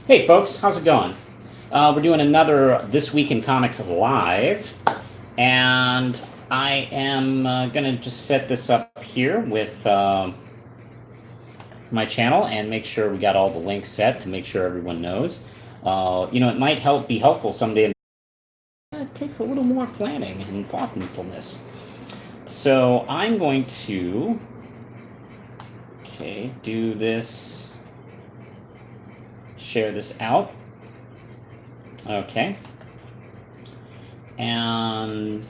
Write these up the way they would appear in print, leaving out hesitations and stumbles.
Hey folks, how's it going? We're doing another This Week in Comics Live, and I am going to just set this up here with my channel and make sure we got all the links set to make sure everyone knows. It might be helpful someday. It takes a little more planning and thoughtfulness. So I'm going to, do this, share this out. Okay. And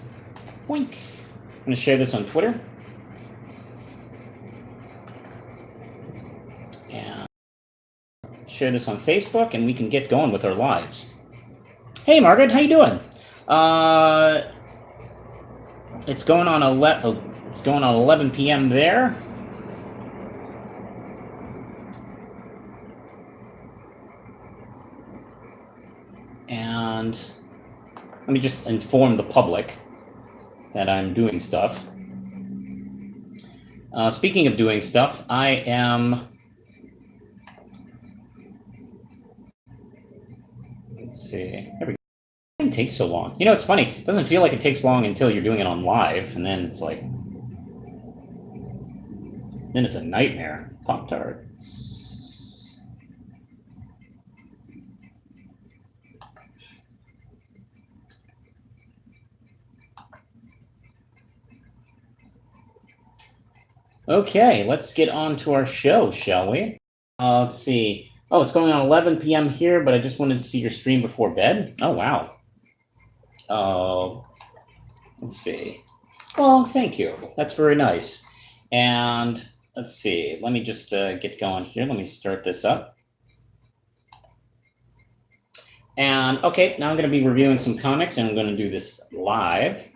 boink. I'm going to share this on Twitter. And share this on Facebook, and we can get going with our lives. Hey, Margaret, how you doing? It's going on 11 p.m. there. And let me just inform the public that I'm doing stuff. Speaking of doing stuff, I am... Let's see. There we go. It takes so long. You know, it's funny. It doesn't feel like it takes long until you're doing it on live, and then it's like... Then it's a nightmare. Pop-Tarts. Okay, let's get on to our show, shall we? Let's see. Oh, it's going on 11 p.m. here, but I just wanted to see your stream before bed. Oh, wow. Let's see. Well, thank you. That's very nice. And let's see. Let me just get going here. Let me start this up. And okay, now I'm going to be reviewing some comics, and I'm going to do this live.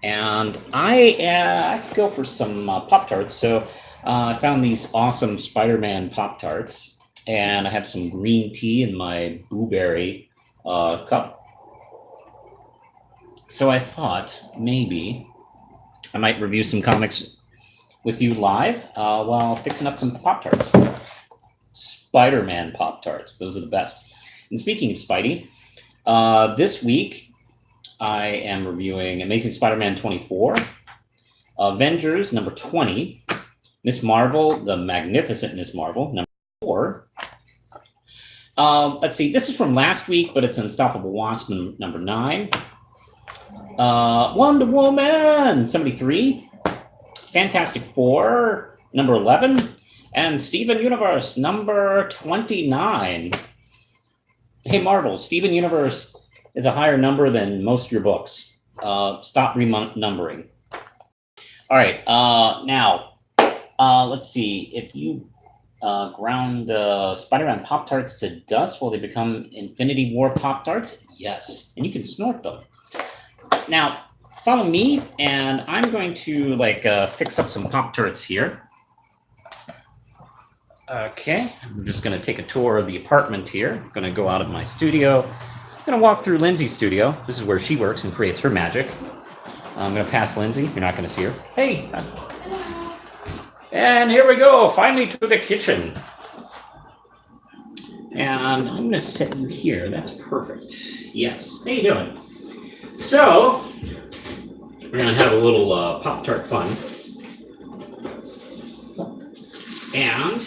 And I could go for some Pop-Tarts. So I found these awesome Spider-Man Pop-Tarts, and I have some green tea in my blueberry cup. So I thought maybe I might review some comics with you live while fixing up some Pop-Tarts. Spider-Man Pop-Tarts, those are the best. And speaking of Spidey, this week, I am reviewing Amazing Spider-Man 24, Avengers number 20, Miss Marvel, the Magnificent Miss Marvel, number 4. Let's see, this is from last week, but it's Unstoppable Wasp number 9. Wonder Woman 73, Fantastic Four number 11, and Steven Universe number 29. Hey, Marvel, Steven Universe is a higher number than most of your books. Stop renumbering. All right, now, let's see. If you ground Spider-Man Pop-Tarts to dust, will they become Infinity War Pop-Tarts? Yes, and you can snort them. Now, follow me, and I'm going to fix up some Pop-Tarts here. Okay, I'm just going to take a tour of the apartment here. I'm going to go out of my studio. I'm going to walk through Lindsay's studio. This is where she works and creates her magic. I'm going to pass Lindsay. You're not going to see her. Hey! And here we go, finally to the kitchen. And I'm going to set you here. That's perfect. Yes. How you doing? So, we're going to have a little Pop-Tart fun. And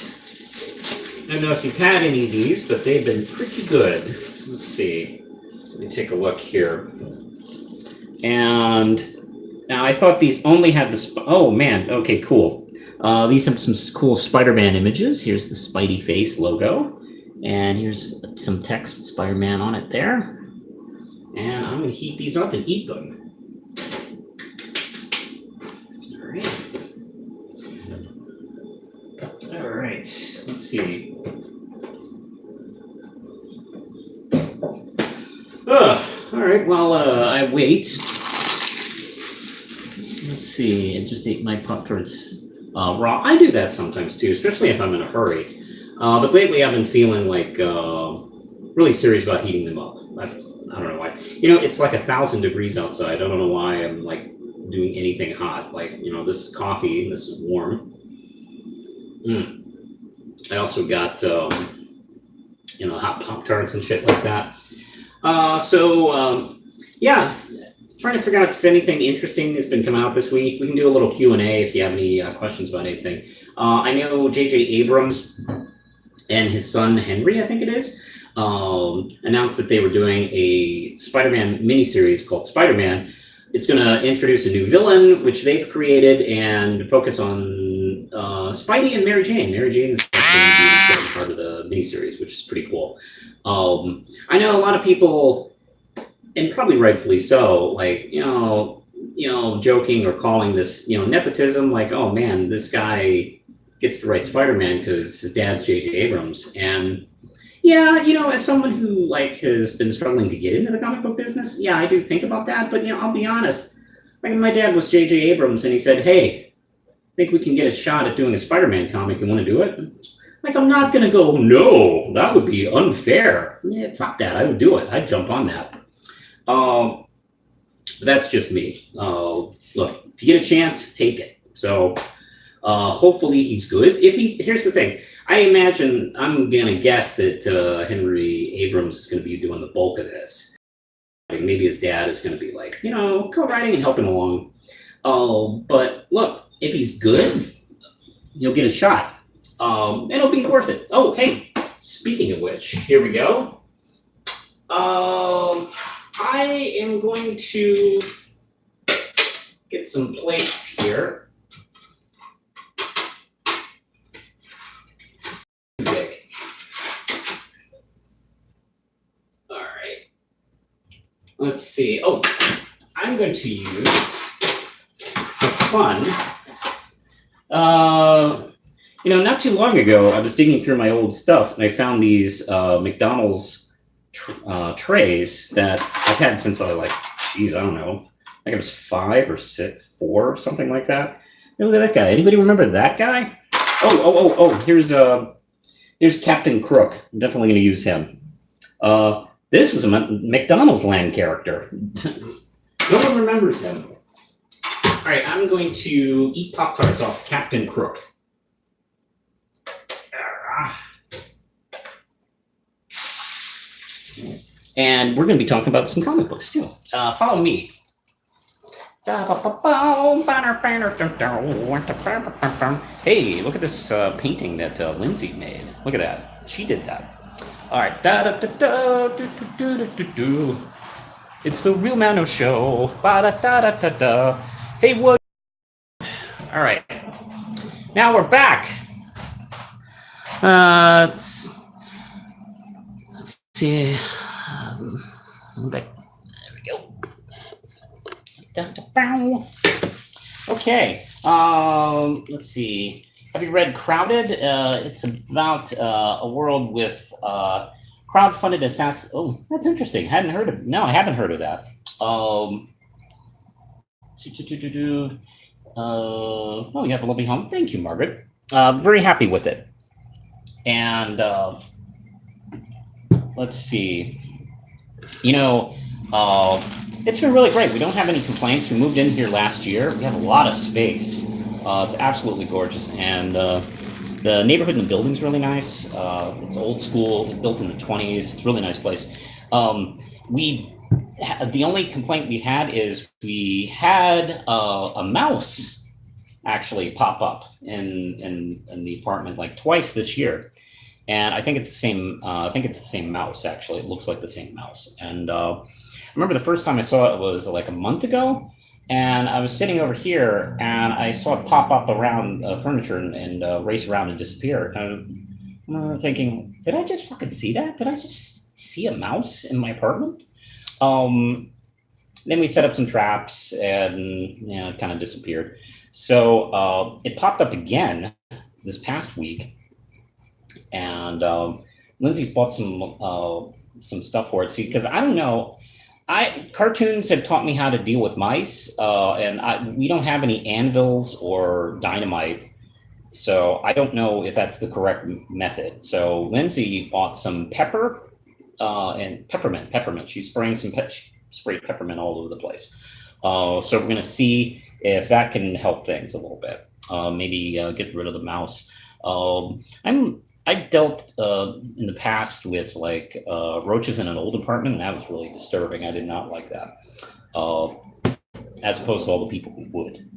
I don't know if you've had any of these, but they've been pretty good. Let's see. Let me take a look here. And now I thought these only had the... Oh, man. Okay, cool. These have some cool Spider-Man images. Here's the Spidey face logo. And here's some text with Spider-Man on it there. And I'm going to heat these up and eat them. All right. All right. Let's see. All right. While I wait. Let's see. I just ate my Pop-Tarts raw. I do that sometimes too, especially if I'm in a hurry. But lately I've been feeling like really serious about heating them up. I don't know why. You know, it's like 1,000 degrees outside. I don't know why I'm like doing anything hot. Like, you know, this is coffee. This is warm. I also got you know, hot Pop-Tarts and shit like that. Yeah, trying to figure out if anything interesting has been coming out this week. We can do a little Q&A if you have any questions about anything. I know J.J. Abrams and his son Henry, I think it is, announced that they were doing a Spider-Man miniseries called Spider-Man. It's going to introduce a new villain, which they've created, and focus on Spidey and Mary Jane. Mary Jane is actually going to be an important part of the miniseries, which is pretty cool. I know a lot of people, and probably rightfully so, like, you know, joking or calling this, you know, nepotism, like, oh man, this guy gets to write Spider-Man because his dad's J.J. Abrams. And yeah, you know, as someone who like has been struggling to get into the comic book business, yeah, I do think about that. But you know, I'll be honest, like my dad was J.J. Abrams and he said, hey, I think we can get a shot at doing a Spider-Man comic. You want to do it? Like, I'm not going to go, no, that would be unfair. Yeah, fuck that. I would do it. I'd jump on that. That's just me. Look, if you get a chance, take it. So hopefully he's good. Here's the thing. I imagine, I'm going to guess that Henry Abrams is going to be doing the bulk of this. Like maybe his dad is going to be like, you know, co-writing and helping along. But look, if he's good, you'll get a shot. It'll be worth it. Oh, hey, speaking of which, here we go. I am going to get some plates here. Big. All right. Let's see. Oh, I'm going to use, for fun, you know, not too long ago, I was digging through my old stuff and I found these McDonald's trays that I've had since I like, geez, I don't know, I think it was 4 or something like that. Hey, look at that guy. Anybody remember that guy? Oh, here's Captain Crook. I'm definitely going to use him. This was a McDonald's land character. No one remembers him. All right, I'm going to eat Pop-Tarts off Captain Crook. And we're going to be talking about some comic books too. Follow me. Hey, look at this painting that Lindsay made. Look at that. She did that. All right. It's the Real Mano Show. Hey, what? All right. Now we're back. Let's see. There we go. Okay. Let's see. Have you read Crowded? It's about a world with crowdfunded assassins. Oh, that's interesting. I haven't heard of. No, I haven't heard of that. Oh, you have a lovely home. Thank you, Margaret. Very happy with it. And let's see. You know, it's been really great. We don't have any complaints. We moved in here last year. We have a lot of space. It's absolutely gorgeous. And the neighborhood and the building's really nice. It's old school, built in the 20s. It's a really nice place. The only complaint we had is we had a mouse actually pop up in the apartment like twice this year. And I think it's the same. I think it's the same mouse. Actually, it looks like the same mouse. And I remember the first time I saw it was like a month ago, and I was sitting over here and I saw it pop up around furniture and race around and disappear. And I'm thinking, did I just fucking see that? Did I just see a mouse in my apartment? Then we set up some traps and it kind of disappeared. So it popped up again this past week. And Lindsay's bought some stuff for it. See, because I don't know, cartoons have taught me how to deal with mice, and we don't have any anvils or dynamite, so I don't know if that's the correct method. So Lindsay bought some pepper and peppermint. She's spraying sprayed peppermint all over the place. So we're gonna see if that can help things a little bit. Maybe get rid of the mouse. I've dealt in the past with like roaches in an old apartment, and that was really disturbing. I did not like that, as opposed to all the people who would.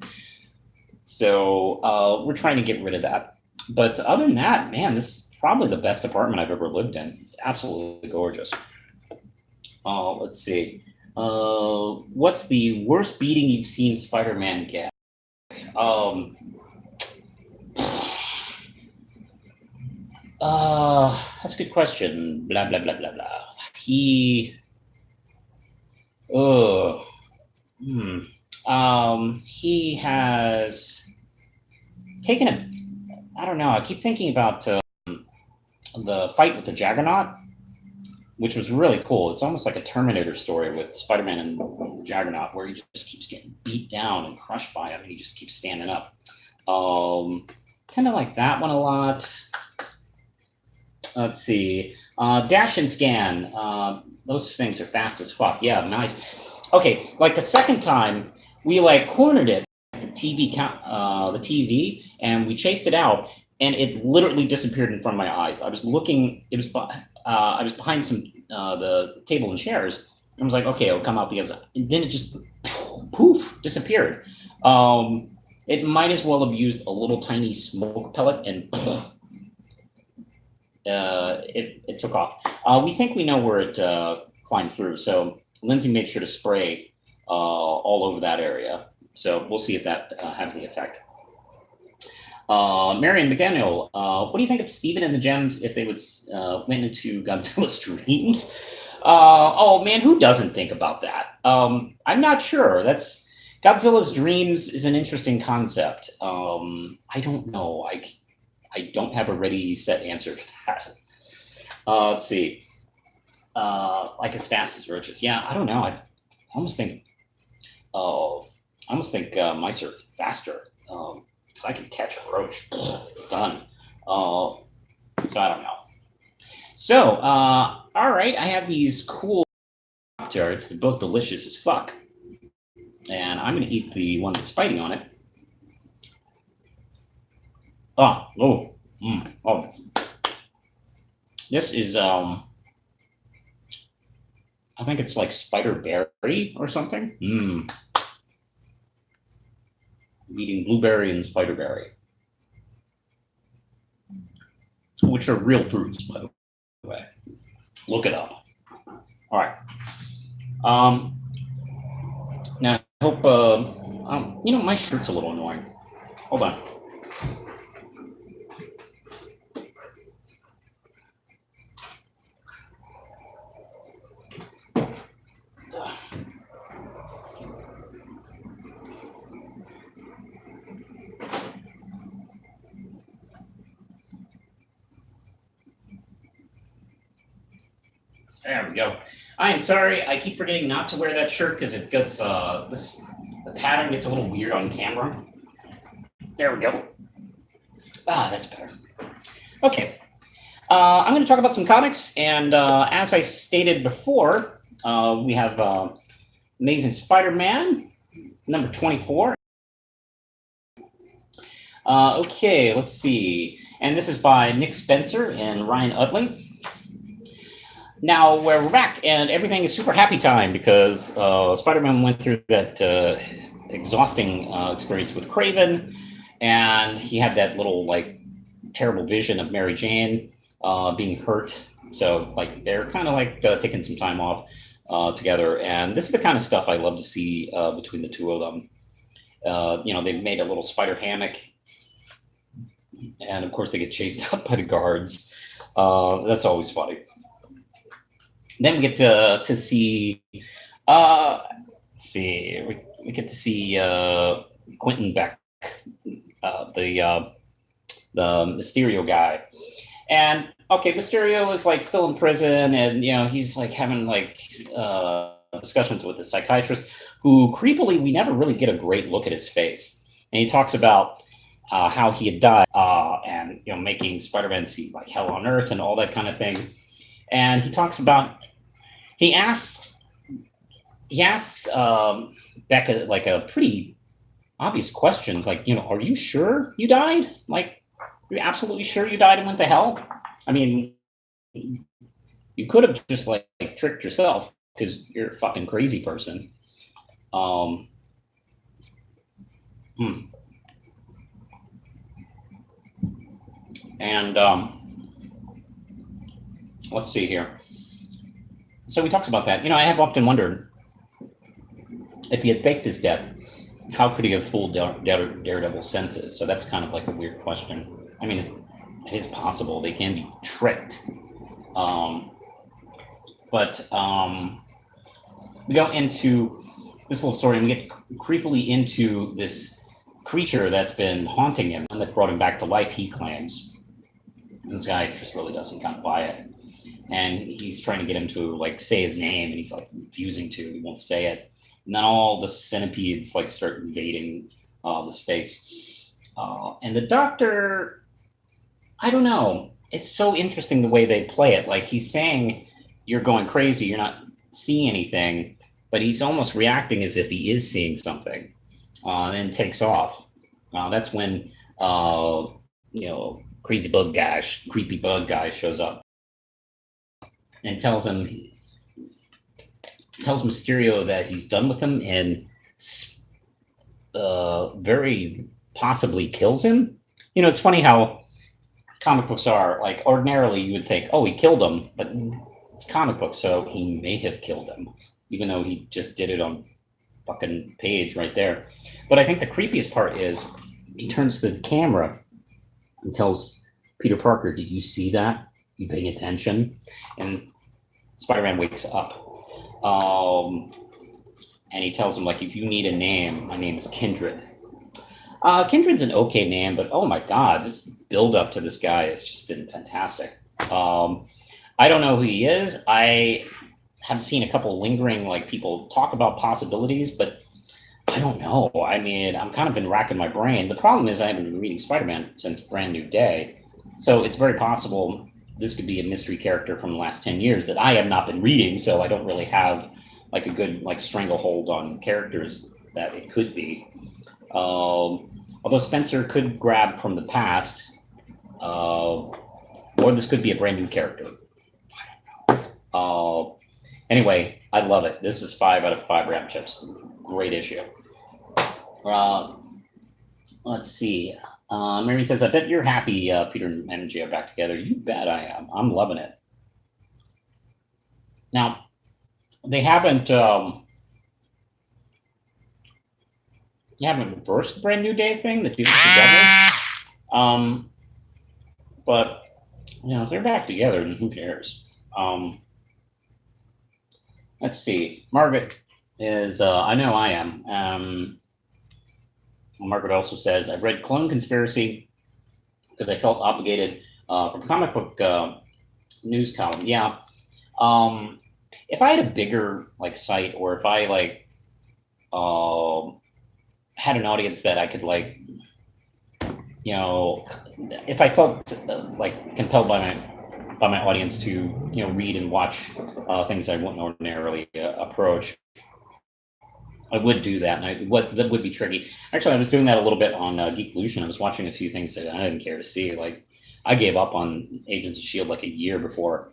So we're trying to get rid of that. But other than that, man, this is probably the best apartment I've ever lived in. It's absolutely gorgeous. Let's see. What's the worst beating you've seen Spider-Man get? That's a good question. Blah blah blah blah blah. He he has taken a. I don't know. I keep thinking about the fight with the Juggernaut, which was really cool. It's almost like a Terminator story with Spider-Man and the Juggernaut, where he just keeps getting beat down and crushed by him, and he just keeps standing up. Kind of like that one a lot. Let's see. Dash and scan. Those things are fast as fuck. Yeah, nice. Okay, like the second time, we like cornered it, the TV, and we chased it out, and it literally disappeared in front of my eyes. I was looking. It was. I was behind some the table and chairs. I was like, okay, it'll come out the other side. And then it just poof disappeared. It might as well have used a little tiny smoke pellet and it took off. We think we know where it climbed through. So Lindsay made sure to spray all over that area. So we'll see if that has the effect. Marion McDaniel, what do you think of Steven and the Gems if they would went into Godzilla's dreams? Oh man, who doesn't think about that? I'm not sure. That's Godzilla's dreams is an interesting concept. I don't know. I don't have a ready set answer for that. Let's see. Like as fast as roaches. Yeah, I don't know. I almost think mice are faster. Because I can catch a roach. Done. So I don't know. So, all right. I have these cool Tarts. They're both delicious as fuck. And I'm going to eat the one that's biting on it. Oh. This is, I think it's like spiderberry or something. I'm eating blueberry and spiderberry, which are real fruits, by the way. Look it up. All right. Now, I hope, my shirt's a little annoying. Hold on. There we go. I am sorry. I keep forgetting not to wear that shirt because it gets the pattern gets a little weird on camera. There we go. That's better. Okay. I'm going to talk about some comics, and as I stated before, we have Amazing Spider-Man number 24. Okay, let's see. And this is by Nick Spencer and Ryan Udley. Now we're back, and everything is super happy time because Spider-Man went through that exhausting experience with Kraven, and he had that little like terrible vision of Mary Jane being hurt. So like they're kind of like taking some time off together, and this is the kind of stuff I love to see between the two of them. They've made a little spider hammock, and of course they get chased out by the guards. That's always funny. Then we get to see, let's see, we get to see Quentin Beck, the Mysterio guy, and okay, Mysterio is like still in prison, and he's like having like discussions with the psychiatrist, who creepily we never really get a great look at his face, and he talks about how he had died, and making Spider-Man see like hell on earth and all that kind of thing. And he talks about, he asks Becca like a pretty obvious questions, like, are you sure you died? Like, are you absolutely sure you died and went to hell? I mean, you could have just like tricked yourself because you're a fucking crazy person. Um, hmm. And let's see here. So he talks about that. You know, I have often wondered if he had faked his death, how could he have fooled Daredevil's senses? So that's kind of like a weird question. I mean, it is possible they can be tricked. But we go into this little story and we get creepily into this creature that's been haunting him and that brought him back to life, he claims. This guy just really doesn't kind of buy it. And he's trying to get him to like say his name and he's like refusing to, he won't say it. And then all the centipedes like start invading the space. And the doctor, I don't know. It's so interesting the way they play it. Like he's saying, you're going crazy, you're not seeing anything, but he's almost reacting as if he is seeing something, and then takes off. That's when, crazy bug guy, creepy bug guy shows up and tells Mysterio that he's done with him and very possibly kills him. You know, it's funny how comic books are. Like, ordinarily you would think, oh, he killed him, but it's comic book, so he may have killed him, even though he just did it on fucking page right there. But I think the creepiest part is he turns to the camera and tells Peter Parker, did you see that? You paying attention? And Spider-Man wakes up. And he tells him, like, if you need a name, my name is Kindred. Kindred's an okay name, but oh my God, this build up to this guy has just been fantastic. I don't know who he is. I have seen a couple lingering, like, people talk about possibilities, but I don't know. I mean, I'm kind of been racking my brain. The problem is I haven't been reading Spider-Man since Brand New Day. So it's very possible this could be a mystery character from the last 10 years that I have not been reading. So I don't really have like a good like stranglehold on characters that it could be. Although Spencer could grab from the past, or this could be a brand new character. Anyway, I love it. This is 5 out of 5 Ram Chips. Great issue. Let's see. Marion says, I bet you're happy Peter and MJ are back together. You bet I am. I'm loving it. Now, they haven't reversed the Brand New Day thing, the two together. But, you know, if they're back together, then who cares? Let's see. Margaret is, I know I am. Margaret also says, I've read Clone Conspiracy because I felt obligated for comic book news column. Yeah. If I had a bigger like site, or if I like had an audience that I could like, you know, if I felt like compelled by my audience to, you know, read and watch things I wouldn't ordinarily approach, I would do that, and that would be tricky. Actually, I was doing that a little bit on Geekolution. I was watching a few things that I didn't care to see. Like, I gave up on Agents of S.H.I.E.L.D. like a year before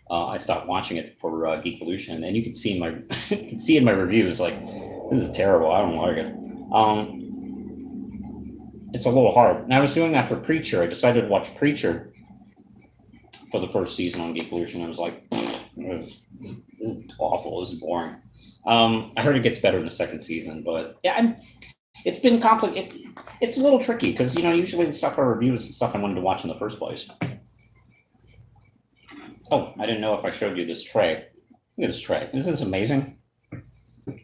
I stopped watching it for Geekolution, and you can see in my reviews, like, this is terrible. I don't like it. It's a little hard. And I was doing that for Preacher. I decided to watch Preacher for the first season on Geekolution. I was like, this is awful. This is boring. I heard it gets better in the second season, but yeah, it's been complicated. It's a little tricky because, you know, usually the stuff I review is the stuff I wanted to watch in the first place. Oh, I didn't know if I showed you this tray. Look at this tray. Isn't this amazing? Look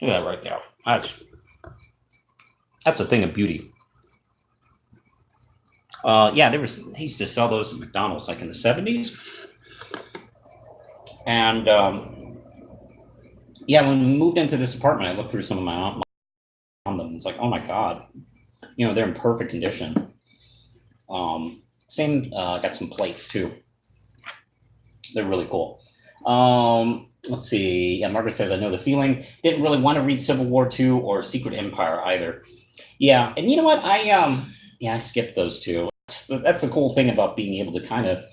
at that right there. That's a thing of beauty. Yeah, they used to sell those at McDonald's like in the 70s. And yeah, when we moved into this apartment, I looked through some of my on them. It's like, oh my God, you know, they're in perfect condition. Got some plates too. They're really cool. Let's see. Yeah, Margaret says, I know the feeling. Didn't really want to read Civil War II or Secret Empire either. Yeah, and you know what? I Yeah, I skipped those two. That's the cool thing about being able to kind of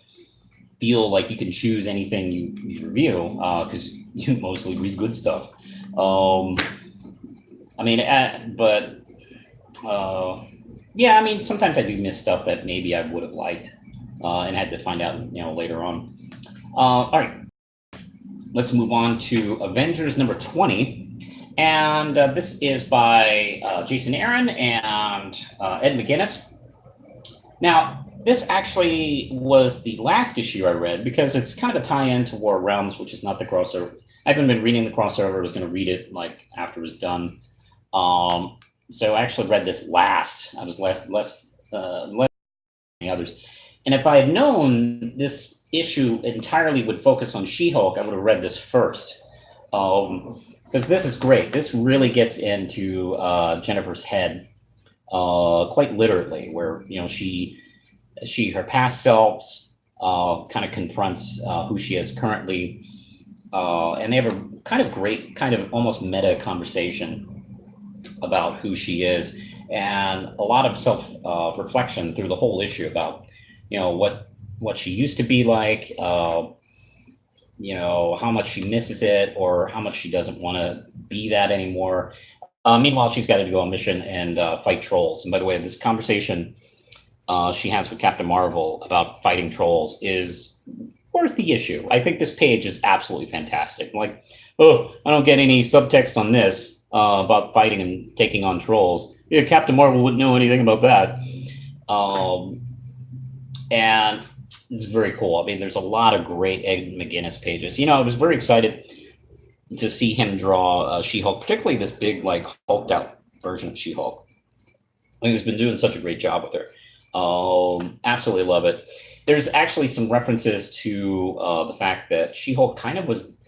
feel like you can choose anything you review, because you mostly read good stuff. I mean, yeah, I mean, sometimes I do miss stuff that maybe I would have liked, and had to find out, later on. All right, let's move on to Avengers number 20. And this is by Jason Aaron and Ed McGuinness. Now, this actually was the last issue I read because it's kind of a tie-in to War of Realms, which is not the crossover. I haven't been reading the crossover. I was going to read it like after it was done. So I actually read this last. I was less than the others. And if I had known this issue entirely would focus on She-Hulk, I would have read this first. Because this is great. This really gets into Jennifer's head quite literally, where her past selves kind of confronts who she is currently, and they have a kind of great, kind of almost meta conversation about who she is, and a lot of self reflection through the whole issue about what she used to be like, how much she misses it or how much she doesn't want to be that anymore. Meanwhile, she's got to go on a mission and fight trolls. And by the way, this conversation she has with Captain Marvel about fighting trolls is worth the issue. I think this page is absolutely fantastic. Like, oh, I don't get any subtext on this about fighting and taking on trolls. Yeah, Captain Marvel wouldn't know anything about that. And it's very cool. I mean, there's a lot of great Ed McGuinness pages. I was very excited to see him draw She-Hulk, particularly this big, like, hulked out version of She-Hulk. I think he's been doing such a great job with her. Absolutely love it. There's actually some references to the fact that She-Hulk kind of was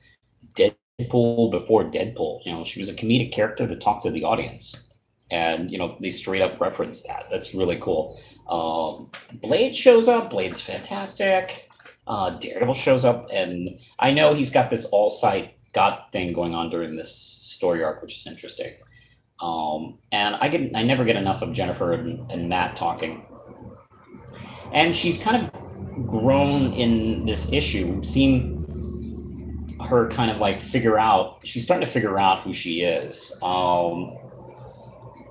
Deadpool before Deadpool. She was a comedic character that talked to the audience. And, they straight up reference that. That's really cool. Blade shows up. Blade's fantastic. Daredevil shows up. And I know he's got this all-site got thing going on during this story arc, which is interesting. And I never get enough of Jennifer and Matt talking. And she's kind of grown in this issue, seeing her kind of like she's starting to figure out who she is.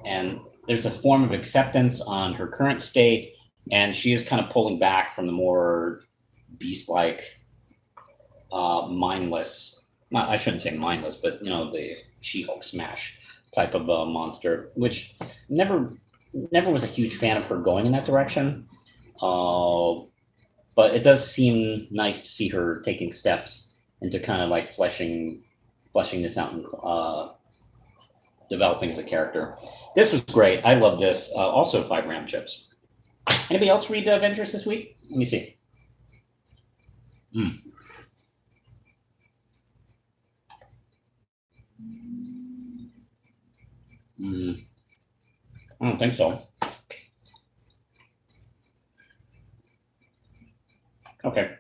And there's a form of acceptance on her current state, and she is kind of pulling back from the more beast-like, mindless, I shouldn't say mindless, but the She-Hulk smash type of monster, which never was a huge fan of her going in that direction. But it does seem nice to see her taking steps into kind of like fleshing this out and developing as a character. This was great. I love this. Also 5 RAM chips. Anybody else read Avengers this week? Let me see. I don't think so. Okay.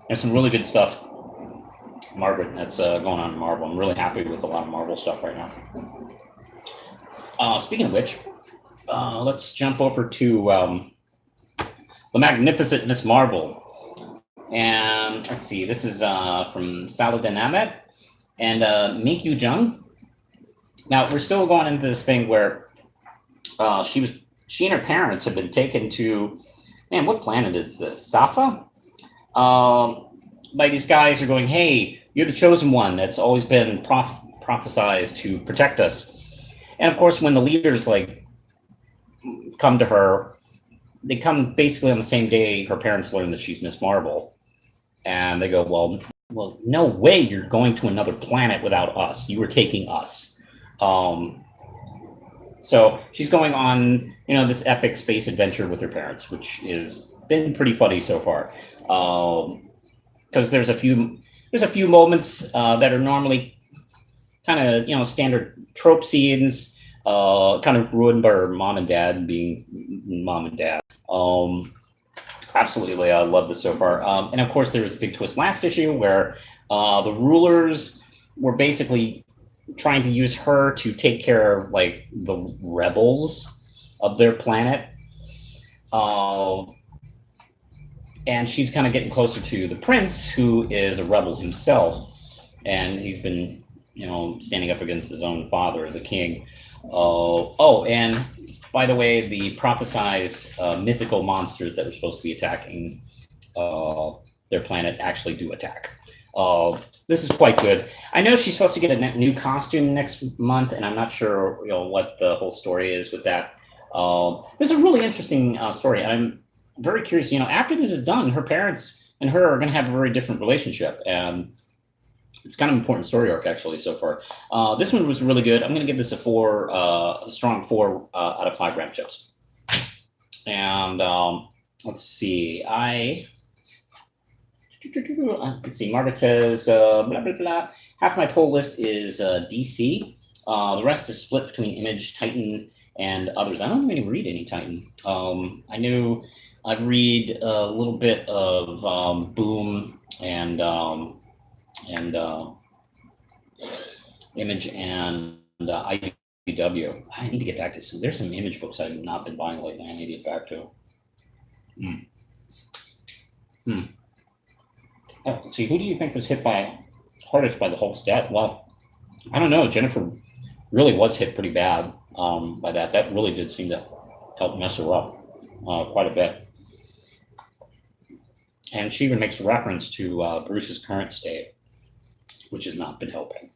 There's some really good stuff, Margaret, that's going on in Marvel. I'm really happy with a lot of Marvel stuff right now. Speaking of which, let's jump over to The Magnificent Miss Marvel. And let's see, this is from Saladin Ahmed and Minkyu Jung. Now, we're still going into this thing where she and her parents have been taken to, man, what planet is this? Safa? Like these guys are going, hey, you're the chosen one that's always been prophesized to protect us. And of course, when the leaders like come to her, they come basically on the same day her parents learn that she's Miss Marvel. And they go, well, no way you're going to another planet without us. You were taking us. So she's going on, this epic space adventure with her parents, which has been pretty funny so far. Because there's a few moments that are normally kind of standard trope scenes, kind of ruined by her mom and dad being mom and dad. Absolutely, I love this so far. And of course, there was a big twist last issue where the rulers were basically trying to use her to take care of like the rebels of their planet. And she's kind of getting closer to the prince, who is a rebel himself, and he's been, standing up against his own father, the king. And by the way, the prophesized mythical monsters that were supposed to be attacking their planet actually do attack. This is quite good. I know she's supposed to get a new costume next month, and I'm not sure, what the whole story is with that. This is a really interesting story. I'm very curious. After this is done, her parents and her are going to have a very different relationship, and it's kind of an important story arc actually so far. This one was really good. I'm going to give this a strong 4 out of 5 ram chips. And let's see. Let's see. Margaret says, blah, blah, blah. Half my poll list is DC. The rest is split between Image, Titan, and others. I don't really read any Titan. I read a little bit of Boom and Image and IDW. I need to get back to some. There's some Image books I've not been buying lately. I need to get back to. Oh, let's see, who do you think was hit hardest by the Hulk's death? Well, I don't know. Jennifer really was hit pretty bad by that. That really did seem to help mess her up quite a bit. And she even makes reference to Bruce's current state, which has not been helping.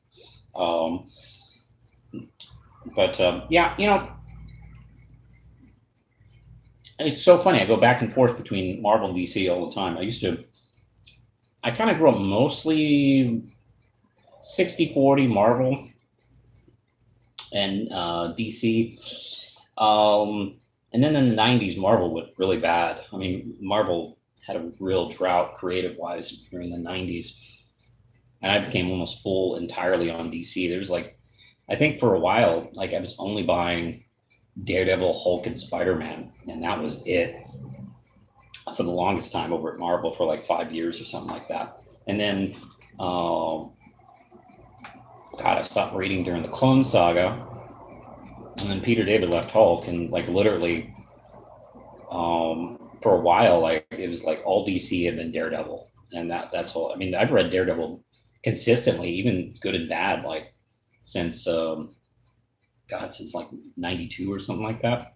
Yeah, it's so funny. I go back and forth between Marvel and DC all the time. I kind of grew up mostly 60-40 Marvel and DC. And then in the 90s, Marvel went really bad. I mean, Marvel had a real drought creative-wise during the 90s. And I became almost full entirely on DC. There was I think for a while, I was only buying Daredevil, Hulk, and Spiderman, and that was it for the longest time over at Marvel for 5 years or something like that. And then, I stopped reading during the Clone Saga, and then Peter David left Hulk, and literally, for a while, it was all DC and then Daredevil, and that's all. I mean, I've read Daredevil consistently, even good and bad, since since 92 or something like that.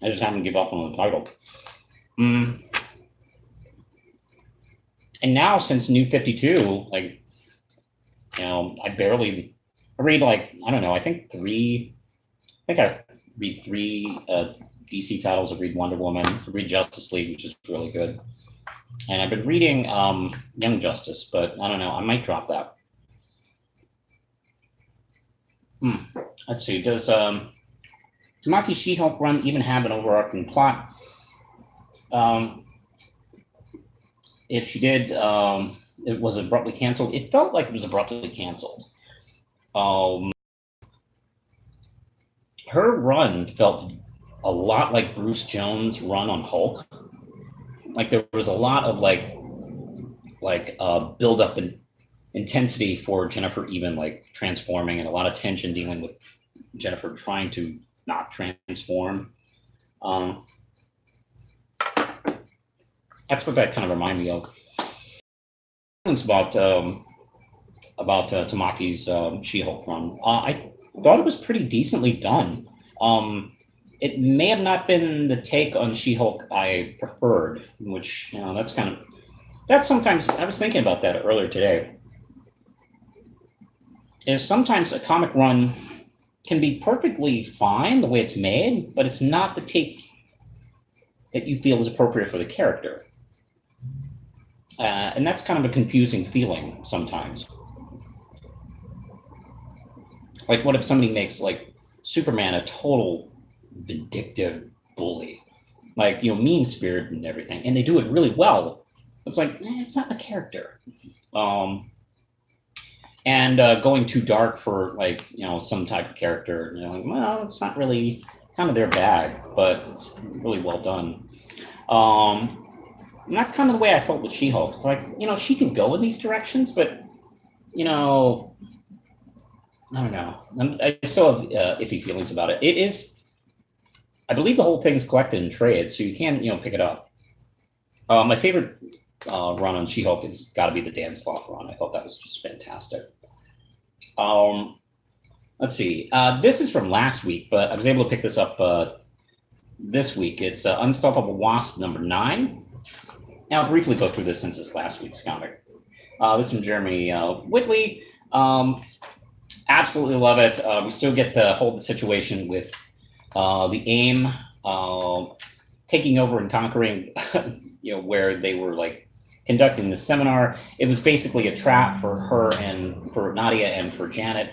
I just haven't given up on the title. And now since New 52, I read I don't know, I read 3 DC titles. I read Wonder Woman, I read Justice League, which is really good. And I've been reading Young Justice, but I don't know, I might drop that. Let's see, does Tamaki's She-Hulk run even have an overarching plot? If she did, it was abruptly canceled. It felt like it was abruptly canceled. Her run felt a lot like Bruce Jones' run on Hulk. There was a lot of build up and intensity for Jennifer, even transforming, and a lot of tension dealing with Jennifer trying to not transform. That's what that kind of reminded me of. About Tamaki's She-Hulk run. I thought it was pretty decently done. It may have not been the take on She-Hulk I preferred, which that's sometimes, I was thinking about that earlier today, is sometimes a comic run can be perfectly fine the way it's made, but it's not the take that you feel is appropriate for the character. And that's kind of a confusing feeling sometimes. What if somebody makes Superman a total vindictive bully, mean-spirited and everything, and they do it really well? It's it's not the character. And going too dark for some type of character, well, it's not really kind of their bag, but it's really well done. And that's kind of the way I felt with She-Hulk. It's she can go in these directions, but I don't know. I still have iffy feelings about it. It is, I believe the whole thing's collected in trade, so you can, pick it up. My favorite run on She-Hulk has got to be the Dan Slott run. I thought that was just fantastic. Let's see. This is from last week, but I was able to pick this up this week. It's Unstoppable Wasp number 9. Now, I'll briefly go through this since it's last week's comic. This is from Jeremy Whitley. Absolutely love it. We still get to hold the situation with the AIM taking over and conquering, where they were like conducting the seminar. It was basically a trap for her and for Nadia and for Janet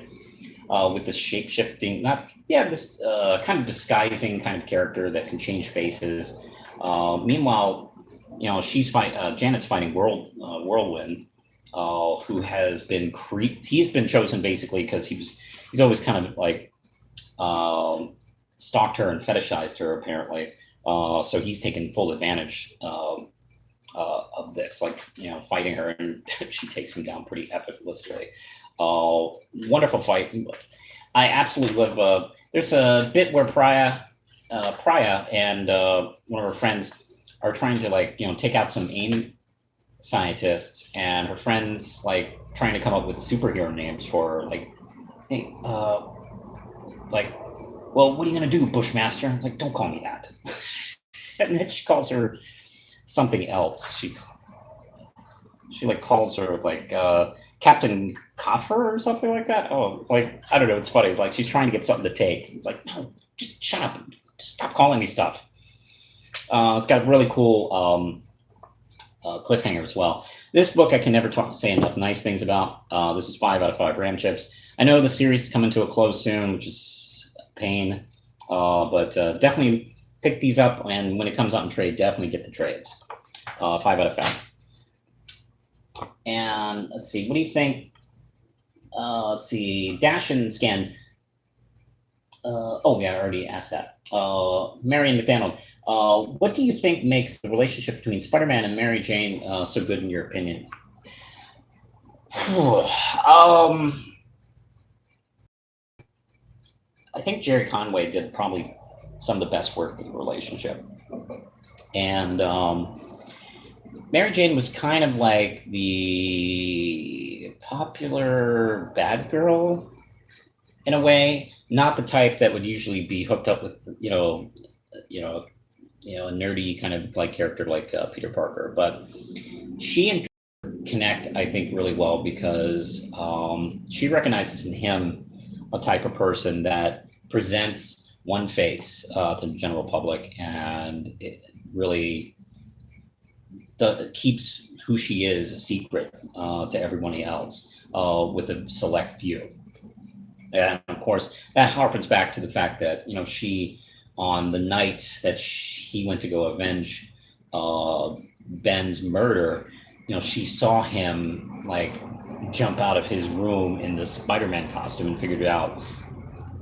with this shape-shifting, this kind of disguising kind of character that can change faces. Meanwhile, Janet's fighting Whirlwind, who has been he's been chosen basically because he's always kind of like stalked her and fetishized her apparently. So he's taken full advantage of this, fighting her, and she takes him down pretty effortlessly. Wonderful fight. I absolutely love. There's a bit where Priya and one of her friends are trying to take out some AIM scientists, and her friends trying to come up with superhero names for her, hey, well, what are you gonna do, Bushmaster? It's like, don't call me that. And then she calls her something else. She calls her Captain Coffer or something like that. Oh, I don't know. It's funny. She's trying to get something to take. It's like, no, just shut up. Just stop calling me stuff. It's got a really cool cliffhanger as well. This book I can never say enough nice things about. This is 5 out of 5 Ram chips. I know the series is coming to a close soon, which is a pain, but definitely pick these up, and when it comes out in trade, definitely get the trades. 5 out of 5. And let's see, what do you think? Let's see, Dash and Scan. I already asked that. Marion McDonald. What do you think makes the relationship between Spider-Man and Mary Jane so good in your opinion? I think Jerry Conway did probably some of the best work with the relationship. And Mary Jane was kind of like the popular bad girl in a way, not the type that would usually be hooked up with, a nerdy kind of character like Peter Parker. But she and Peter connect, I think, really well because she recognizes in him a type of person that presents one face to the general public, and it really keeps who she is a secret to everybody else with a select few. And of course, that harpens back to the fact that, she, on the night that he went to go avenge Ben's murder, she saw him jump out of his room in the Spider-Man costume and figured out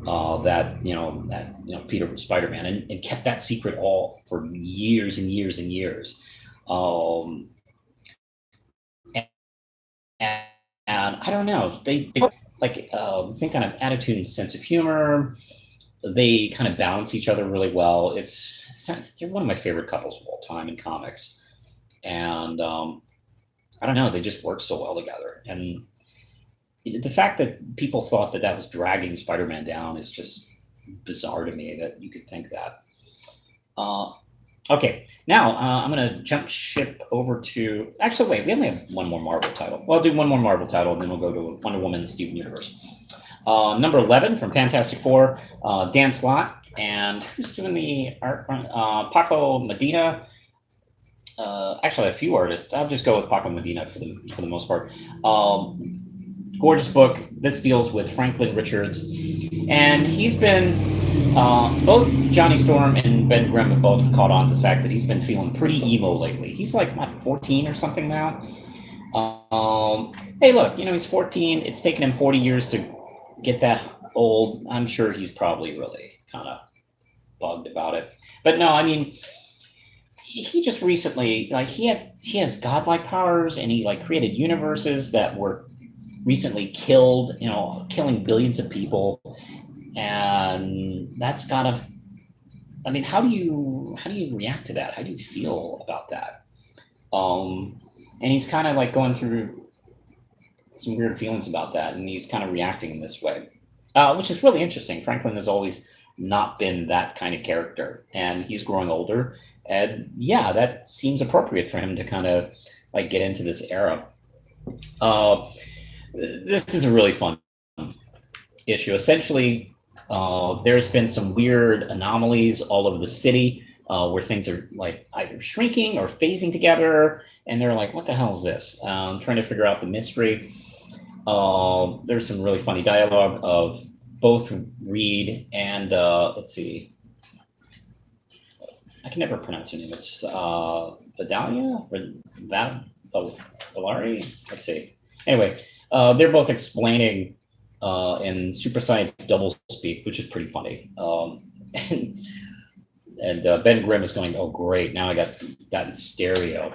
that Peter was Spider-Man, and kept that secret all for years and years and years. And I don't know, they the same kind of attitude and sense of humor. They kind of balance each other really well. They're one of my favorite couples of all time in comics, and I don't know, they just work so well together. And the fact that people thought that was dragging Spider-Man down is just bizarre to me, that you could think that. Okay, now I'm going to jump ship over to... Actually, wait, we only have one more Marvel title. Well, I'll do one more Marvel title, and then we'll go to Wonder Woman and Steven Universe. Number 11 from Fantastic Four, Dan Slott. And who's doing the art? Paco Medina. Actually, a few artists. I'll just go with Paco Medina for the most part. Gorgeous book. This deals with Franklin Richards. And he's been... both Johnny Storm and Ben Grimm have both caught on to the fact that he's been feeling pretty emo lately. He's 14 or something now. Hey, look, he's 14. It's taken him 40 years to get that old. I'm sure he's probably really kind of bugged about it. But no, I mean, he just recently, he has godlike powers, and he created universes that were recently killed, killing billions of people, and that's gotta. I mean, how do you react to that? How do you feel about that? And he's kind of like going through some weird feelings about that, and he's kind of reacting in this way, which is really interesting. Franklin has always not been that kind of character, and he's growing older, and yeah, that seems appropriate for him to kind of like get into this era. This is a really fun issue. Essentially, there's been some weird anomalies all over the city where things are like either shrinking or phasing together, and they're like, what the hell is this? Trying to figure out the mystery. There's some really funny dialogue of both Reed and let's see, I can never pronounce her name. It's Vidalia or Valari. Let's see. Anyway, they're both explaining in Super Science double speak, which is pretty funny. And Ben Grimm is going, "Oh, great! Now I got that in stereo."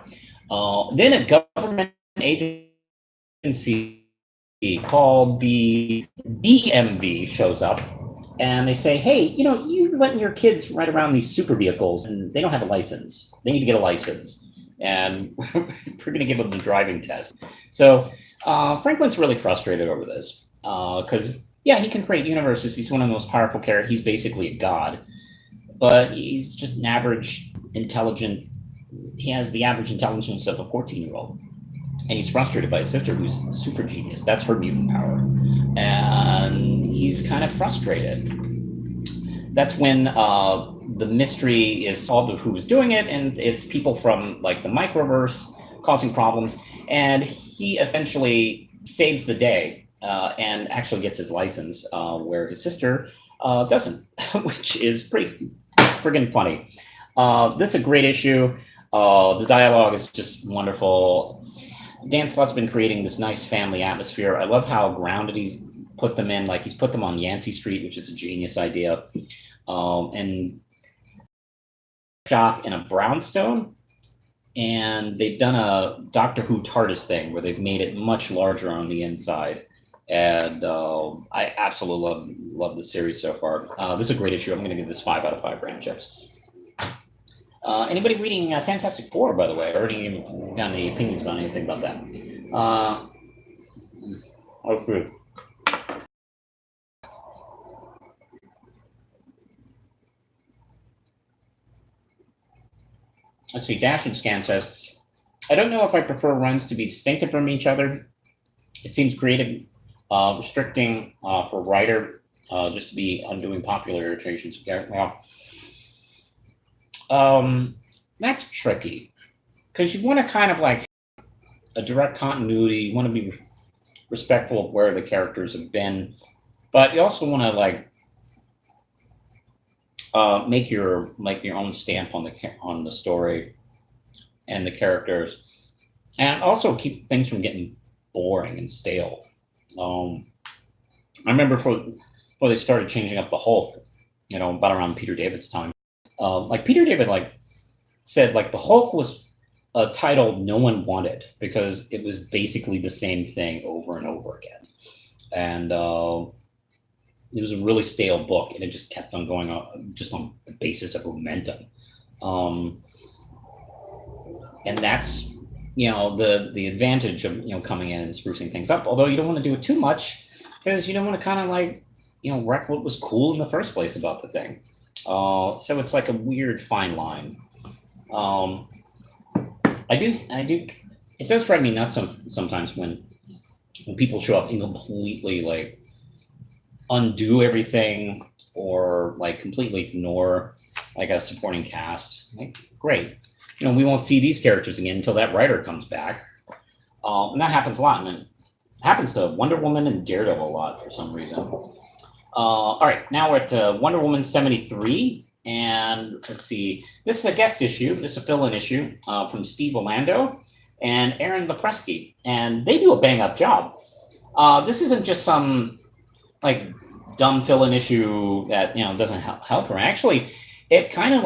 Then a government agency called the DMV shows up, and they say, "Hey, you're letting your kids ride around these super vehicles, and they don't have a license. They need to get a license, and we're going to give them the driving test." So Franklin's really frustrated over this because, yeah, he can create universes. He's one of the most powerful characters. He's basically a god, but he's just an average intelligent. He has the average intelligence of a 14-year-old. And he's frustrated by his sister, who's a super genius. That's her mutant power. And he's kind of frustrated. That's when the mystery is solved of who was doing it, and it's people from like the microverse causing problems. And he essentially saves the day and actually gets his license, where his sister doesn't, which is pretty friggin' funny. This is a great issue. The dialogue is just wonderful. Dan Slott's been creating this nice family atmosphere. I love how grounded he's put them in. Like he's put them on Yancey Street, which is a genius idea. And shop in a brownstone. And they've done a Doctor Who TARDIS thing where they've made it much larger on the inside. And I absolutely love the series so far. This is a great issue. I'm going to give this 5 out of 5 Brand Chips. Anybody reading Fantastic Four, by the way? Already got any opinions about anything about that? Okay. Let's see. Dash and Scan says, I don't know if I prefer runs to be distinctive from each other. It seems creative, restricting for a writer just to be undoing popular irritations. Well, that's tricky because you want to kind of like a direct continuity. You want to be respectful of where the characters have been, but you also want to like make your own stamp on the story and the characters, and also keep things from getting boring and stale. I remember before they started changing up the Hulk, about around Peter David's time. Like Peter David said the Hulk was a title no one wanted because it was basically the same thing over and over again. And it was a really stale book, and it just kept on going on just on the basis of momentum. And that's, the advantage of, coming in and sprucing things up, although you don't want to do it too much because you don't want to kind of wreck what was cool in the first place about the thing. So it's like a weird fine line. It does drive me nuts sometimes when people show up and completely undo everything or completely ignore a supporting cast. Great. We won't see these characters again until that writer comes back. And that happens a lot. And it happens to Wonder Woman and Daredevil a lot for some reason. All right, now we're at Wonder Woman 73. And let's see, this is a guest issue. This is a fill-in issue from Steve Orlando and Aaron Lepresky. And they do a bang-up job. This isn't just some dumb fill-in issue that doesn't help her. Actually, it kind of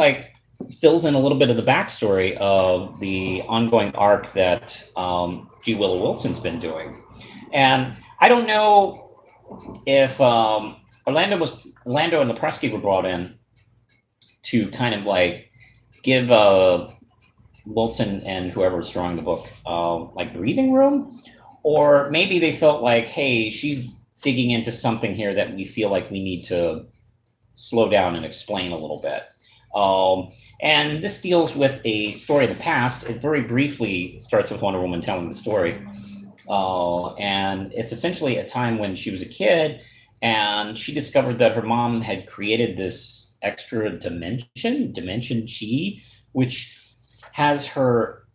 fills in a little bit of the backstory of the ongoing arc that G. Willow Wilson's been doing. And I don't know if Orlando and Lepresky were brought in to kind of like give Wilson and whoever was drawing the book like breathing room, or maybe they felt like, hey, she's digging into something here that we feel like we need to slow down and explain a little bit. And this deals with a story of the past. It very briefly starts with Wonder Woman telling the story. And it's essentially a time when she was a kid and she discovered that her mom had created this extra dimension Chi, which has her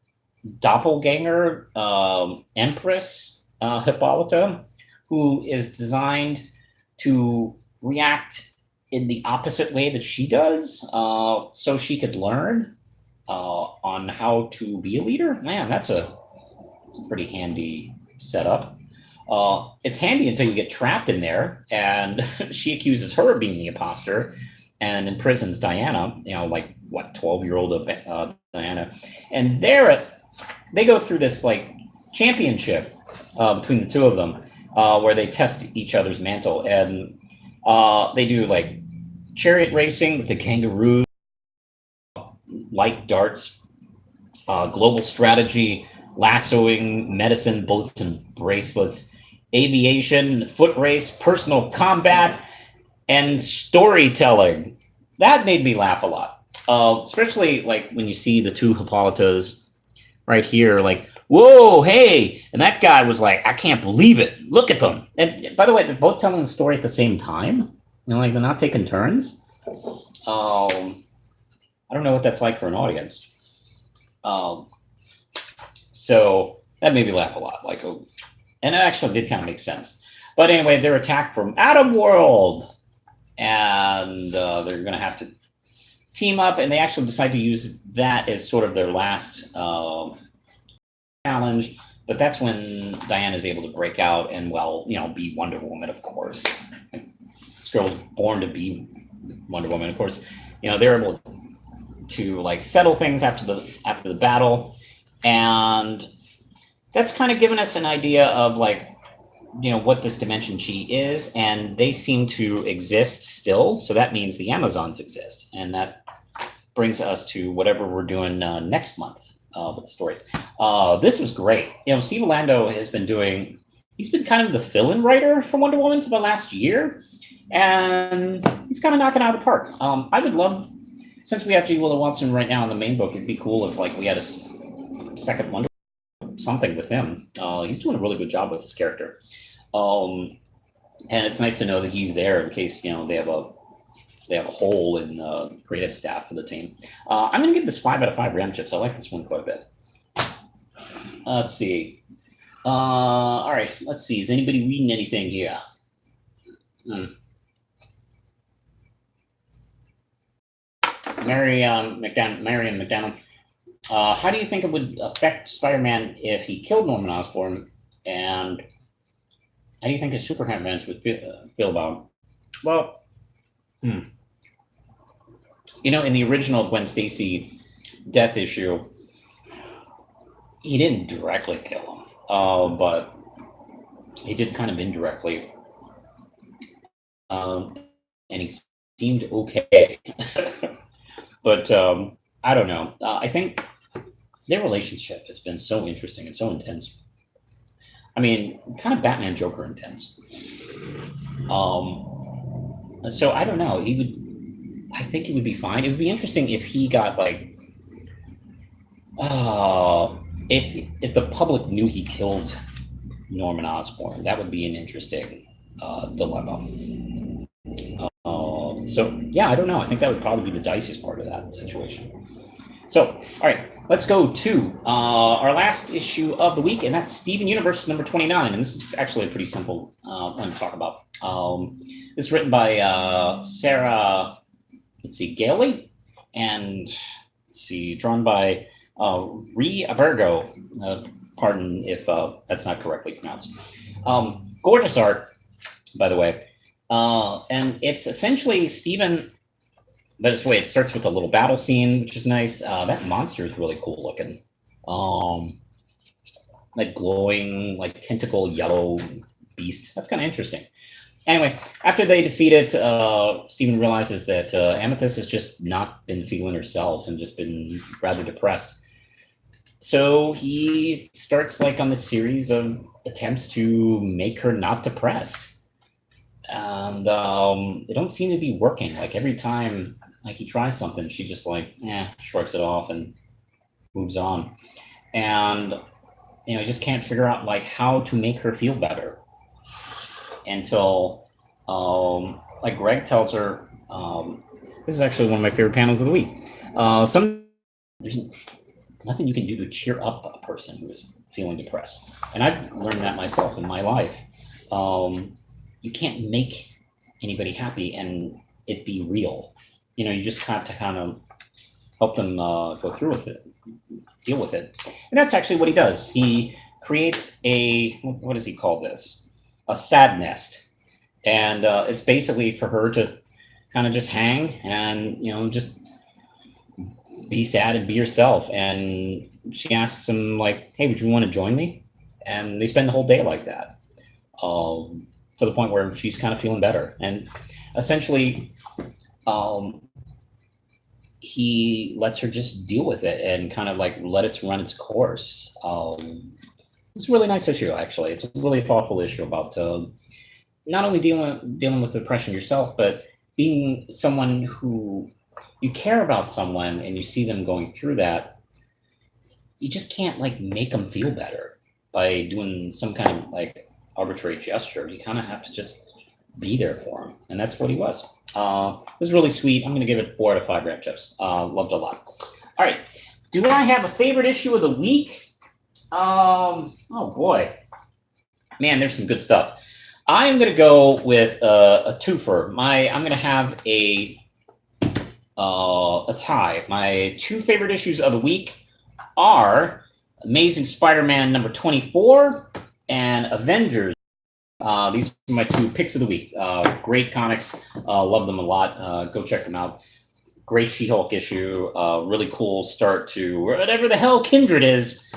doppelganger, Empress Hippolyta, who is designed to react in the opposite way that she does, so she could learn on how to be a leader. Man, that's a pretty handy setup. It's handy until you get trapped in there, and she accuses her of being the imposter and imprisons Diana, like what, 12-year-old Diana. And they go through this like championship between the two of them, where they test each other's mantle, and they do like chariot racing with the kangaroos, light darts, global strategy, lassoing, medicine, bullets and bracelets, aviation, foot race, personal combat, and storytelling. That made me laugh a lot, especially like when you see the two Hippolytas right here, like, whoa, hey, and that guy was like, I can't believe it. Look at them. And by the way, they're both telling the story at the same time. Like they're not taking turns. I don't know what that's like for an audience. So that made me laugh a lot. Like, and it actually did kind of make sense. But anyway, they're attacked from Atom World, and they're going to have to team up, and they actually decide to use that as sort of their last challenge. But that's when Diana is able to break out and, well, be Wonder Woman, of course. This girl was born to be Wonder Woman, of course. They're able to like settle things after the battle, and that's kind of given us an idea of like what this dimension Chi is, and they seem to exist still. So that means the Amazons exist, and that brings us to whatever we're doing next month with the story. This was great. Steve Orlando has been he's been kind of the fill-in writer for Wonder Woman for the last year, and he's kind of knocking it out of the park. I would love, since we have G. Willow Watson right now in the main book, it'd be cool if like we had a second Wonder something with him. He's doing a really good job with his character. And it's nice to know that he's there in case, they have a hole in creative staff for the team. I'm going to give this 5 out of 5 RAM chips. I like this one quite a bit. Let's see. All right, let's see. Is anybody reading anything here? Marion McDonald. How do you think it would affect Spider-Man if he killed Norman Osborn? And how do you think his Superman events would feel about him? Well, in the original Gwen Stacy death issue, he didn't directly kill him, but he did kind of indirectly. And he seemed okay. But I don't know. I think their relationship has been so interesting and so intense. I mean, kind of Batman Joker intense. So I don't know. I think he would be fine. It would be interesting if he got like, if the public knew he killed Norman Osborn. That would be an interesting dilemma. So yeah, I don't know. I think that would probably be the diciest part of that situation. So, all right, let's go to our last issue of the week, and that's Steven Universe number 29. And this is actually a pretty simple one to talk about. This is written by Sarah, Gailey, and drawn by Ree Abergo. Pardon if that's not correctly pronounced. Gorgeous art, by the way. And it's essentially Steven. But it starts with a little battle scene, which is nice. That monster is really cool looking. Like glowing, like tentacle yellow beast. That's kind of interesting. Anyway, after they defeat it, Steven realizes that Amethyst has just not been feeling herself and just been rather depressed. So he starts like on this series of attempts to make her not depressed. And they don't seem to be working. Like every time like he tries something, she just like, shrugs it off and moves on. And he just can't figure out like how to make her feel better until like Greg tells her, this is actually one of my favorite panels of the week. There's nothing you can do to cheer up a person who is feeling depressed. And I've learned that myself in my life. You can't make anybody happy and it be real. You just have to kind of help them go through with it, deal with it. And that's actually what he does. He creates what does he call this? A sad nest. And it's basically for her to kind of just hang and, just be sad and be yourself. And she asks him like, hey, would you want to join me? And they spend the whole day like that, to the point where she's kind of feeling better. And essentially, he lets her just deal with it and kind of like let it run its course. It's a really nice issue, actually. It's a really thoughtful issue about not only dealing with depression yourself, but being someone who you care about someone and you see them going through that. You just can't like make them feel better by doing some kind of like arbitrary gesture. You kind of have to just be there for him, and that's what he was. This is really sweet. I'm going to give it 4 out of 5 gram chips. Loved it a lot. All right, do I have a favorite issue of the week? Oh boy, man, there's some good stuff. I am going to go with a twofer. I'm going to have a tie. My 2 favorite issues of the week are Amazing Spider-Man number 24 and Avengers. These are my 2 picks of the week. Great comics. Love them a lot. Go check them out. Great She-Hulk issue. Really cool start to whatever the hell Kindred is.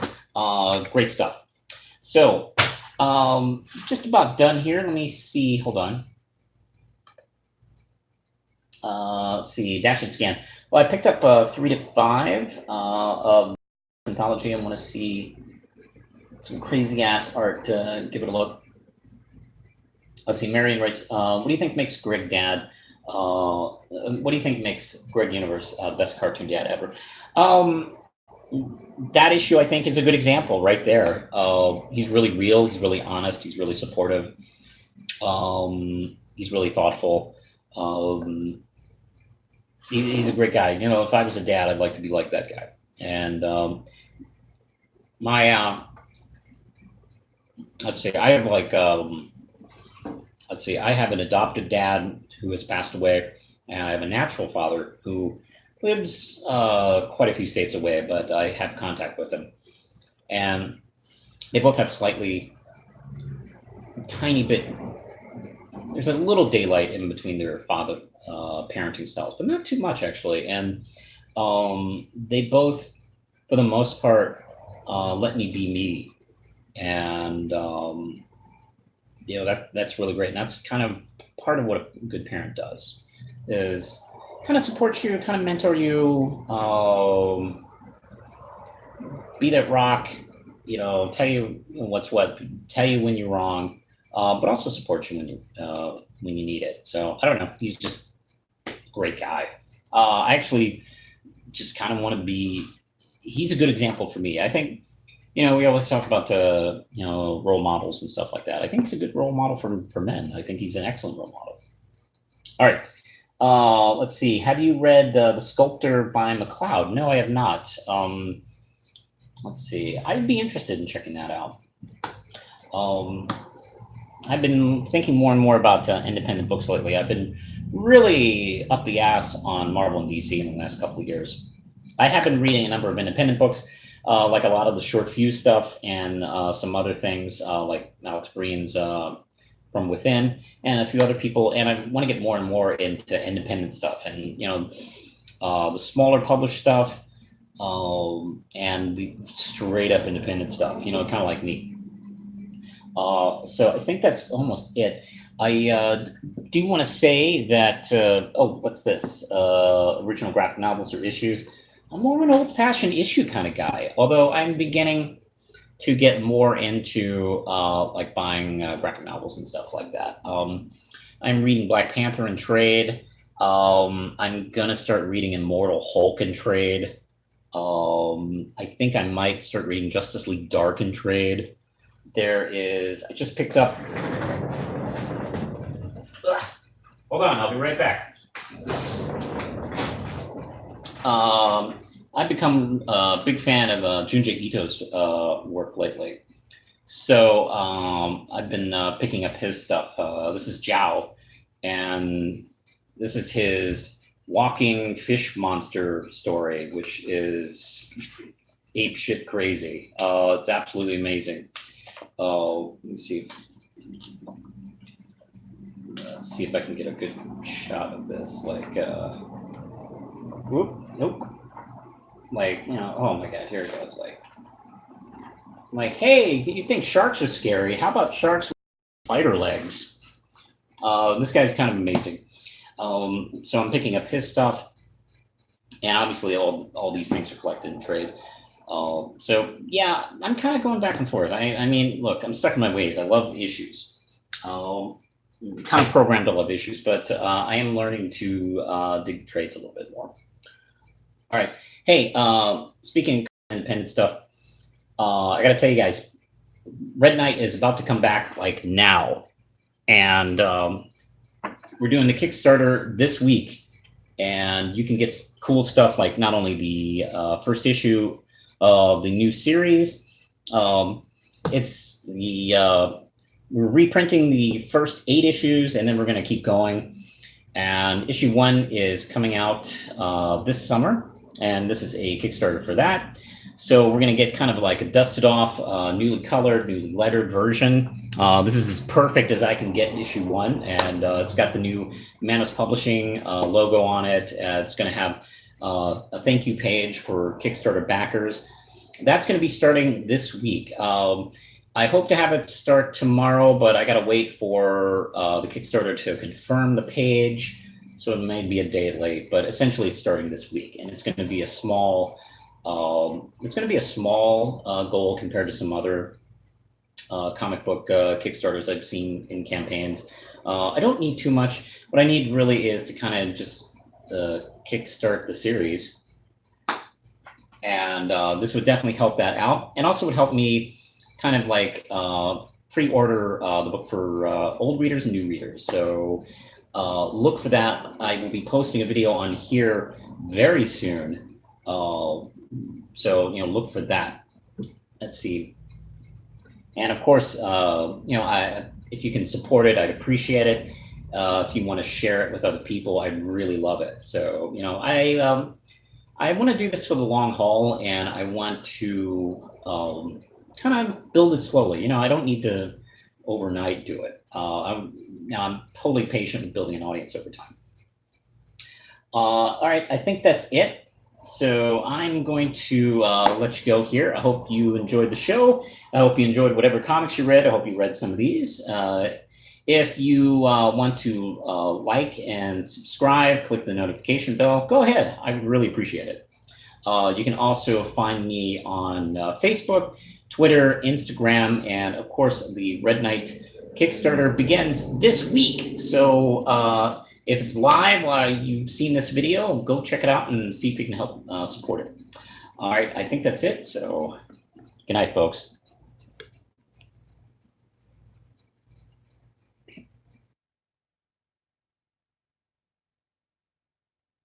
Great stuff. So, just about done here. Let me see. Hold on. Let's see. Dash and scan. Well, I picked up 3 to 5 of anthology. I want to see some crazy ass art. Give it a look. Let's see. Marion writes, what do you think makes Greg dad? What do you think makes Greg Universe the best cartoon dad ever? That issue, I think, is a good example right there. He's really real. He's really honest. He's really supportive. He's really thoughtful. He's a great guy. If I was a dad, I'd like to be like that guy. And let's see. I have like I have an adopted dad who has passed away, and I have a natural father who lives quite a few states away, but I have contact with him. And they both have tiny bit, there's a little daylight in between their father parenting styles, but not too much actually. And they both, for the most part, let me be me. And that's really great. And that's kind of part of what a good parent does, is kind of support you, kind of mentor you, be that rock, tell you what's what, tell you when you're wrong, but also support you when you need it. So I don't know, he's just a great guy. I actually just kind of want to be. He's a good example for me. I think we always talk about role models and stuff like that. I think he's a good role model for men. I think he's an excellent role model. All right. Let's see. Have you read The Sculptor by McLeod? No, I have not. Let's see. I'd be interested in checking that out. I've been thinking more and more about independent books lately. I've been really up the ass on Marvel and DC in the last couple of years. I have been reading a number of independent books, like a lot of the short fuse stuff and some other things like Alex Breen's From Within and a few other people. And I want to get more and more into independent stuff and, the smaller published stuff and the straight up independent stuff, kind of like me. So I think that's almost it. I do want to say that, oh, what's this? Original graphic novels or issues. I'm more of an old-fashioned issue kind of guy, although I'm beginning to get more into like buying graphic novels and stuff like that. I'm reading Black Panther in trade. I'm gonna start reading Immortal Hulk in trade. I think I might start reading Justice League Dark in trade. I just picked up. Hold on, I'll be right back. I've become a big fan of Junji Ito's work lately. So I've been picking up his stuff. This is Jiao, and this is his walking fish monster story, which is apeshit crazy. It's absolutely amazing. Let me see. Let's see if I can get a good shot of this. Like, whoop, nope. Like, you know, oh my god, here it goes. Like, hey, you think sharks are scary? How about sharks with spider legs? This guy's kind of amazing. So I'm picking up his stuff, and obviously all these things are collected in trade. So yeah, I'm kind of going back and forth. I mean, look, I'm stuck in my ways. I love issues. Kind of programmed to love issues, but I am learning to dig the trades a little bit more. All right. Hey, speaking of independent stuff, I got to tell you guys, Red Knight is about to come back like now. And we're doing the Kickstarter this week. And you can get cool stuff like not only the first issue of the new series, it's the we're reprinting the first 8 issues, and then we're going to keep going. And issue 1 is coming out this summer, and this is a Kickstarter for that. So we're going to get kind of like a dusted off, newly colored, newly lettered version. This is as perfect as I can get issue 1, and it's got the new Manos Publishing logo on it. It's going to have a thank you page for Kickstarter backers. That's going to be starting this week. I hope to have it start tomorrow, but I got to wait for the Kickstarter to confirm the page, so it may be a day late. But essentially, it's starting this week, and it's going to be a small. It's going to be a small goal compared to some other comic book Kickstarters I've seen in campaigns. I don't need too much. What I need really is to kind of just kickstart the series, and this would definitely help that out, and also would help me kind of like pre-order the book for old readers and new readers. So look for that. I will be posting a video on here very soon. So, you know, look for that. Let's see. And of course, you know, if you can support it, I'd appreciate it. If you want to share it with other people, I'd really love it. So, you know, I want to do this for the long haul, and I want to kind of build it slowly. You know, I don't need to overnight do it. I'm totally patient with building an audience over time. All right, I think that's it. So I'm going to let you go here. I hope you enjoyed the show. I hope you enjoyed whatever comics you read. I hope you read some of these. If you want to like and subscribe, click the notification bell, go ahead. I really appreciate it. You can also find me on Facebook, Twitter, Instagram, and of course, the Red Knight Kickstarter begins this week. So if it's live while you've seen this video, go check it out and see if you can help support it. All right, I think that's it. So good night, folks.